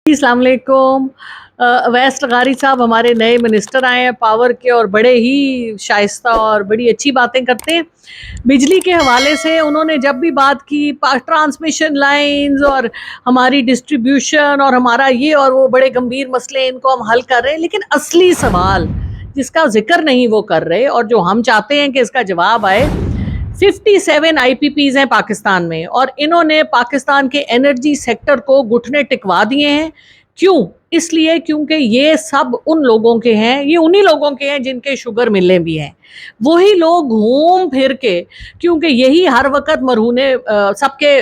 अस्सलाम वालेकुम। अवैस लगारी साहब हमारे नए मिनिस्टर आए हैं पावर के, और बड़े ही शाइस्ता और बड़ी अच्छी बातें करते हैं। बिजली के हवाले से उन्होंने जब भी बात की, ट्रांसमिशन लाइंस और हमारी डिस्ट्रीब्यूशन और हमारा ये और वो बड़े गंभीर मसले, इनको हम हल कर रहे हैं, लेकिन असली सवाल जिसका जिक्र नहीं वो कर रहे और जो हम चाहते हैं कि इसका जवाब आए। 57 IPPs हैं पाकिस्तान में, और इन्होंने पाकिस्तान के एनर्जी सेक्टर को घुटने टिकवा दिए हैं। क्यों? इसलिए क्योंकि ये सब उन लोगों के हैं, ये उन्हीं लोगों के हैं जिनके शुगर मिलें भी हैं। वही लोग घूम फिर के, क्योंकि यही हर वक्त मरहूने सबके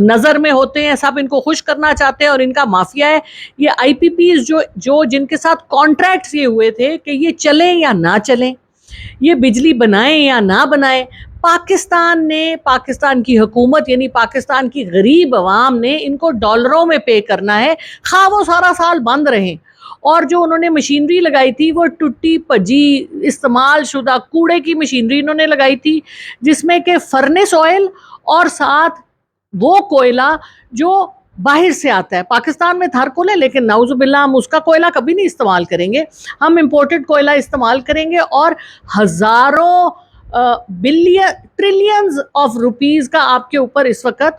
नज़र में होते हैं, सब इनको खुश करना चाहते हैं और इनका माफिया है। ये IPPs जो जिनके साथ कॉन्ट्रैक्ट्स ये हुए थे कि ये चलें या ना चलें, ये बिजली बनाएं या ना बनाएं, पाकिस्तान ने, पाकिस्तान की हुकूमत यानी पाकिस्तान की गरीब आवाम ने इनको डॉलरों में पे करना है, खा वो सारा साल बंद रहें। और जो उन्होंने मशीनरी लगाई थी वो टूटी भजी इस्तेमाल शुदा कूड़े की मशीनरी इन्होंने लगाई थी, जिसमें कि फर्नेस ऑयल और साथ वो कोयला जो बाहर से आता है। पाकिस्तान में थार कोयला, लेकिन नाउजुबिल्ला हम उसका कोयला कभी नहीं इस्तेमाल करेंगे, हम इंपोर्टेड कोयला इस्तेमाल करेंगे। और हजारों बिलियन ट्रिलियंस ऑफ रुपीस का आपके ऊपर इस वक्त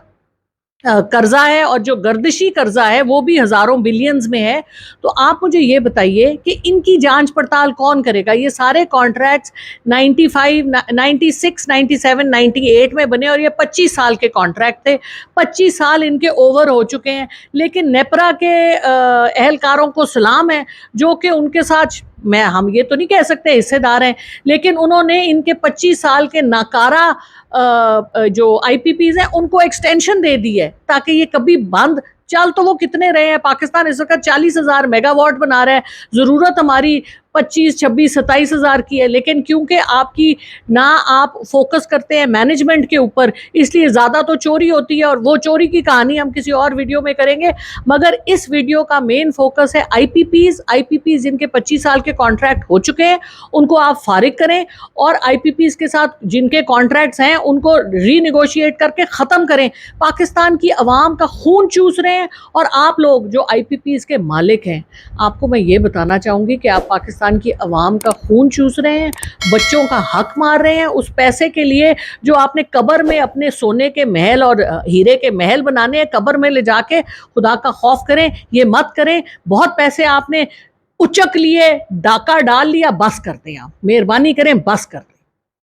कर्जा है, और जो गर्दिशी कर्जा है वो भी हजारों बिलियंस में है। तो आप मुझे ये बताइए कि इनकी जांच पड़ताल कौन करेगा? ये सारे कॉन्ट्रैक्ट्स 95, 96, 97, 98 में बने, और ये 25 साल के कॉन्ट्रैक्ट थे। 25 साल इनके ओवर हो चुके हैं, लेकिन नेपरा के एहलकारों को सलाम है जो कि उनके साथ, हम ये तो नहीं कह सकते हिस्सेदार हैं, लेकिन उन्होंने इनके 25 साल के नाकारा जो IPPs हैं उनको एक्सटेंशन दे दी है, ताकि ये कभी बंद चल तो वो कितने रहे हैं। पाकिस्तान इस वक्त 40,000 मेगावाट बना रहा है, ज़रूरत हमारी 25, 26, 27,000 की है, लेकिन क्योंकि आपकी ना आप फोकस करते हैं मैनेजमेंट के ऊपर, इसलिए ज़्यादा तो चोरी होती है, और वो चोरी की कहानी हम किसी और वीडियो में करेंगे। मगर इस वीडियो का मेन फोकस है IPPs जिनके 25 साल के कॉन्ट्रैक्ट हो चुके हैं उनको आप फारिग करें, और IPPs के साथ जिनके कॉन्ट्रैक्ट्स हैं उनको रीनिगोशिएट करके ख़त्म करें। पाकिस्तान की आवाम का खून चूस रहे हैं, और आप लोग जो IPPs के मालिक हैं, आपको मैं ये बताना चाहूँगी कि आप पाकिस्तान की अवाम का खून चूस रहे हैं, बच्चों का हक मार रहे हैं उस पैसे के लिए जो आपने कब्र में अपने सोने के महल और हीरे के महल बनाने हैं। कब्र में ले जाके खुदा का खौफ करें, ये मत करें। बहुत पैसे आपने उचक लिए, डाका डाल लिया, बस कर दें, आप मेहरबानी करें, बस कर दें।